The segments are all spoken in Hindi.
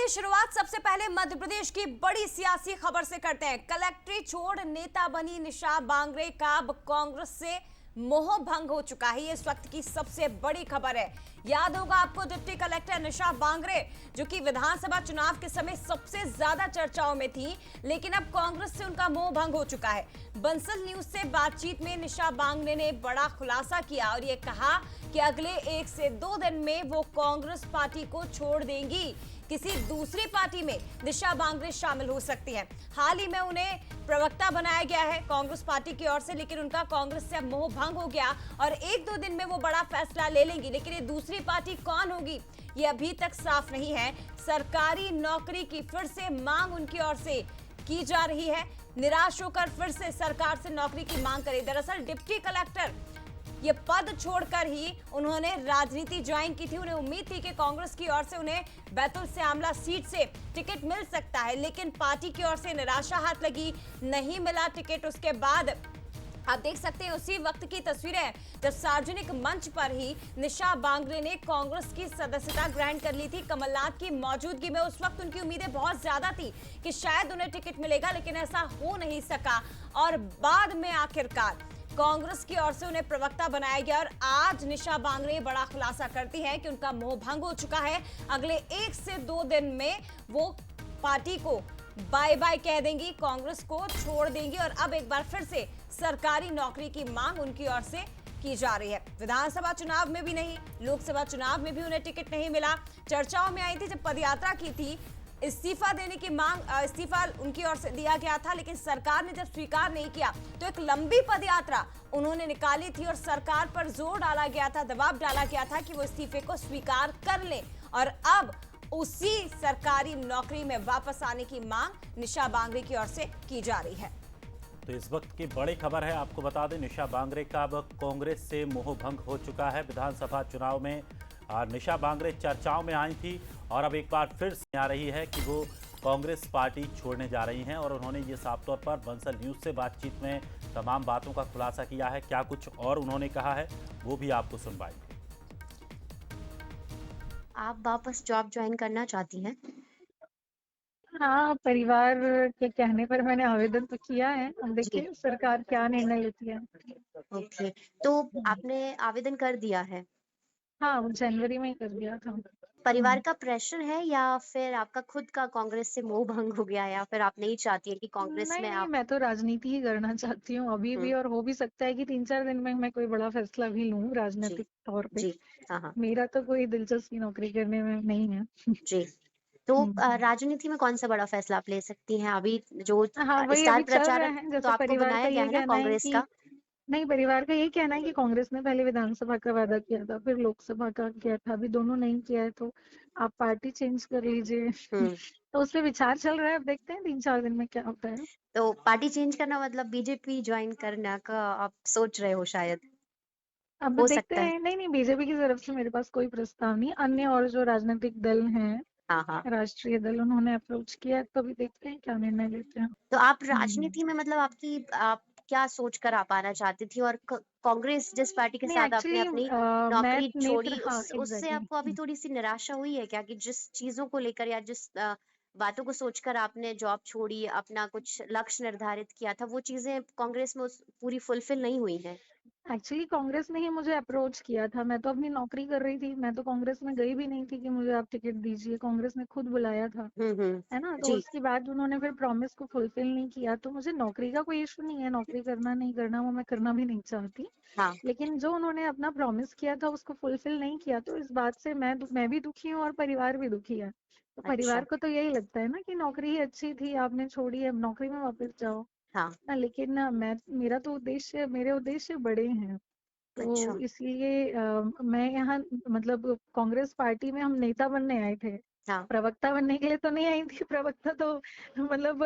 शुरुआत सबसे पहले मध्य प्रदेश की बड़ी सियासी खबर से करते हैं। कलेक्ट्री छोड़ नेता बनी निशा बांगरे का अब कांग्रेस से मोह भंग हो चुका है। ये इस वक्त की सबसे बड़ी खबर है। याद होगा आपको, डिप्टी कलेक्टर निशा बांगरे जो कि विधानसभा चुनाव के समय सबसे ज्यादा चर्चाओं में थी, लेकिन अब कांग्रेस से उनका मोह भंग हो चुका है। बंसल न्यूज से बातचीत में निशा बांगरे ने बड़ा खुलासा किया और ये कहा कि अगले 1 से 2 दिन में वो कांग्रेस पार्टी को छोड़ देंगी। किसी दूसरी पार्टी में निशा बांगरे शामिल हो सकती हैं। हाल ही में उन्हें प्रवक्ता बनाया गया है कांग्रेस पार्टी की ओर से, लेकिन उनका कांग्रेस से अब मोह भंग हो गया और 1-2 दिन में वो बड़ा फैसला ले लेंगी। लेकिन ये दूसरी पार्टी कौन होगी, ये अभी तक साफ नहीं है। सरकारी नौकरी की फिर से मांग उनकी ओर से की जा रही है। निराश होकर फिर से सरकार से नौकरी की मांग करें। दरअसल डिप्टी कलेक्टर ये पद छोड़कर ही उन्होंने राजनीति ज्वाइन की थी। उन्हें उम्मीद थी कि कांग्रेस की ओर से उन्हें बैतुल से आमला सीट से टिकट मिल सकता है, लेकिन पार्टी की ओर से निराशा हाथ लगी, नहीं मिला टिकट। उसके बाद आप देख सकते हैं उसी वक्त की तस्वीरें जब सार्वजनिक मंच पर ही निशा बांगरे ने कांग्रेस की सदस्यता ग्रहण कर ली थी कमलनाथ की मौजूदगी में। उस वक्त उनकी उम्मीदें बहुत ज्यादा थी कि शायद उन्हें टिकट मिलेगा, लेकिन ऐसा हो नहीं सका और बाद में आखिरकार कांग्रेस की ओर से उन्हें प्रवक्ता बनाया गया। और आज निशा बांगरे बड़ा खुलासा करती है कि उनका मोह भंग हो चुका है। अगले 1 से 2 दिन में वो पार्टी को बाय बाय कह देंगी, कांग्रेस को छोड़ देंगी और अब एक बार फिर से सरकारी नौकरी की मांग उनकी ओर से की जा रही है। विधानसभा चुनाव में भी नहीं, लोकसभा चुनाव में भी उन्हें टिकट नहीं मिला। चर्चाओं में आई थी जब पदयात्रा की थी, इस्तीफा देने की मांग, इस्तीफा उनकी ओर से दिया गया था, लेकिन सरकार ने जब स्वीकार नहीं किया तो एक लंबी पदयात्रा उन्होंने निकाली थी और सरकार पर जोर डाला गया था, दबाव डाला गया था कि वो इस्तीफे को स्वीकार कर लें। और अब उसी सरकारी नौकरी में वापस आने की मांग निशा बांगरे की ओर से की जा रही है। तो इस वक्त की बड़ी खबर है, आपको बता दें निशा बांगरे का अब कांग्रेस से मोह भंग हो चुका है। विधानसभा चुनाव में निशा बांगरे चर्चाओं में आई थी और अब एक बार फिर से आ रही है कि वो कांग्रेस पार्टी छोड़ने जा रही हैं और उन्होंने ये साफ तौर पर बंसल न्यूज़ से बातचीत में तमाम बातों का खुलासा किया है। क्या कुछ और उन्होंने कहा है वो भी आपको सुनवाएंगे। आप वापस जॉब ज्वाइन करना चाहती हैं? हाँ, परिवार के कहने पर मैंने आवेदन तो किया है। अब जी। देखिए सरकार क्या निर्णय लेती है। ओके, तो आपने आवेदन कर दिया है। हाँ, वो जनवरी में ही कर दिया था। परिवार का प्रेशर है या फिर आपका खुद का कांग्रेस से मोह भंग हो गया, या फिर आप नहीं चाहती है कि कांग्रेस नहीं में नहीं, आप? मैं तो राजनीति ही करना चाहती हूँ अभी भी, और हो भी सकता है कि 3-4 दिन में मैं कोई बड़ा फैसला भी लूँ जी राजनीतिक तौर पे। जी, हाँ हाँ मेरा तो कोई दिलचस्पी नौकरी करने में नहीं है। जी। तो हम्म। राजनीति में कौन सा बड़ा फैसला आप ले सकती हैं? अभी जो हाँ, वही स्टार अभी चल रहा प्रचारक है। तो जैसे आपको परिवार का बनाया गया ये है ना कहना है कांग्रेस कि का? नहीं, परिवार का यही कहना है कि कांग्रेस ने पहले विधानसभा का वादा किया था, फिर लोकसभा का किया था, अभी दोनों नहीं किया है, तो आप पार्टी चेंज कर लीजिए। हम्म। तो उस पे विचार चल रहा है। अब देखते हैं 3-4 दिन में क्या होता है। तो पार्टी चेंज करना मतलब बीजेपी ज्वाइन करना का आप सोच रहे हो शायद? अब हो देखते सकता है। हैं। नहीं नहीं, बीजेपी की तरफ से मेरे पास कोई प्रस्ताव नहीं। अन्य और जो राजनीतिक दल हैं, हाँ हाँ। राष्ट्रीय दल, उन्होंने अप्रोच किया है, तो अभी देखते हैं क्या निर्णय लेते हैं। तो आप हम्म। राजनीति में मतलब आप क्या सोच कर आप आना चाहती थी, और कांग्रेस जिस पार्टी के नहीं, साथ आपने एक्चुअली अपनी मैं नौकरी नेत्र, छोड़ी, हाँ उससे आपको अभी एग्जैक्टली। थोड़ी सी निराशा हुई है क्या, कि जिस चीजों को लेकर या जिस बातों को सोचकर आपने जॉब छोड़ी, अपना कुछ लक्ष्य निर्धारित किया था, वो चीजें कांग्रेस में पूरी फुलफिल नहीं हुई है? एक्चुअली कांग्रेस ने ही मुझे अप्रोच किया था। मैं तो अपनी नौकरी कर रही थी, मैं तो कांग्रेस में गई भी नहीं थी कि मुझे आप टिकट दीजिए। कांग्रेस ने खुद बुलाया था, है ना। तो जी उसके बाद उन्होंने फिर प्रॉमिस को फुलफिल नहीं किया। तो मुझे नौकरी का कोई इशू नहीं है, नौकरी करना नहीं करना वो मैं करना भी नहीं चाहती। हाँ। लेकिन जो उन्होंने अपना प्रॉमिस किया था उसको फुलफिल नहीं किया, तो इस बात से मैं भी दुखी हूँ और परिवार भी दुखी है। तो अच्छा। परिवार को तो यही लगता है ना कि नौकरी ही अच्छी थी, आपने छोड़ी, अब नौकरी में वापस जाओ हाँ। ना। लेकिन ना, मेरा तो उद्देश्य, मेरे उद्देश्य बड़े हैं। तो अच्छा। इसलिए मैं यहाँ, मतलब कांग्रेस पार्टी में हम नेता बनने आए थे, हाँ प्रवक्ता बनने के लिए तो नहीं आई थी। प्रवक्ता तो मतलब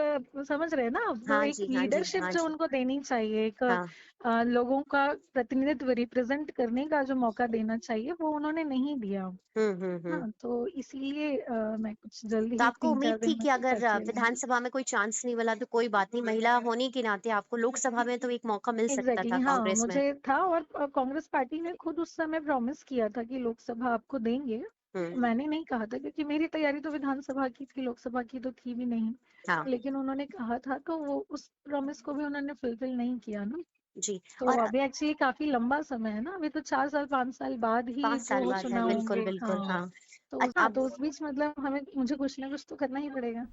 समझ रहे हैं ना आप, तो हाँ एक जी हाँ जी लीडरशिप हाँ जो जी। उनको देनी चाहिए, एक हाँ। लोगों का प्रतिनिधित्व रिप्रेजेंट करने का जो मौका देना चाहिए, वो उन्होंने नहीं दिया। हम्म। हाँ, तो इसलिए मैं कुछ जल्द तो ही आपको 3-4 उम्मीद थी दिन में कि कोई अगर फैसले लेंगे। विधानसभा में कोई चांस नहीं मिला तो कोई बात नहीं, महिला होने के नाते आपको लोकसभा में तो एक मौका मिल सकता था एग्जैक्टली, हाँ, कांग्रेस में। मुझे था। और कांग्रेस पार्टी ने खुद उस समय प्रॉमिस किया था कि लोकसभा आपको देंगे। मैंने नहीं कहा था क्योंकि मेरी तैयारी तो विधानसभा की थी, लोकसभा की तो थी भी नहीं। हाँ लेकिन उन्होंने कहा था तो वो उस प्रॉमिस को भी उन्होंने फुलफिल नहीं किया ना। जी। तो और अभी एक्चुअली काफी लंबा समय है ना, अभी तो 4 साल 5 साल बाद ही 5 साल जो बाद है, चुनाव बिल्कुल होंगे। बिल्कुल, हाँ, हाँ। तो हाँ, अब तो उस बीच मतलब हमें मुझे कुछ ना कुछ तो करना ही पड़ेगा।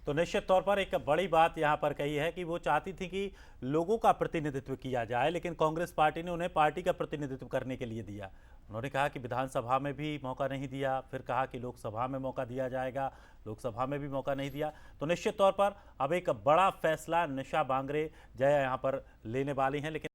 तो निश्चित तौर पर एक बड़ी बात यहाँ पर कही है कि वो चाहती थी कि लोगों का प्रतिनिधित्व किया जाए, लेकिन कांग्रेस पार्टी ने उन्हें पार्टी का प्रतिनिधित्व करने के लिए दिया। उन्होंने कहा कि विधानसभा में भी मौका नहीं दिया, फिर कहा कि लोकसभा में मौका दिया जाएगा, लोकसभा में भी मौका नहीं दिया। तो निश्चित तौर पर अब एक बड़ा फैसला निशा बांगरे जया यहाँ पर लेने वाली हैं, लेकिन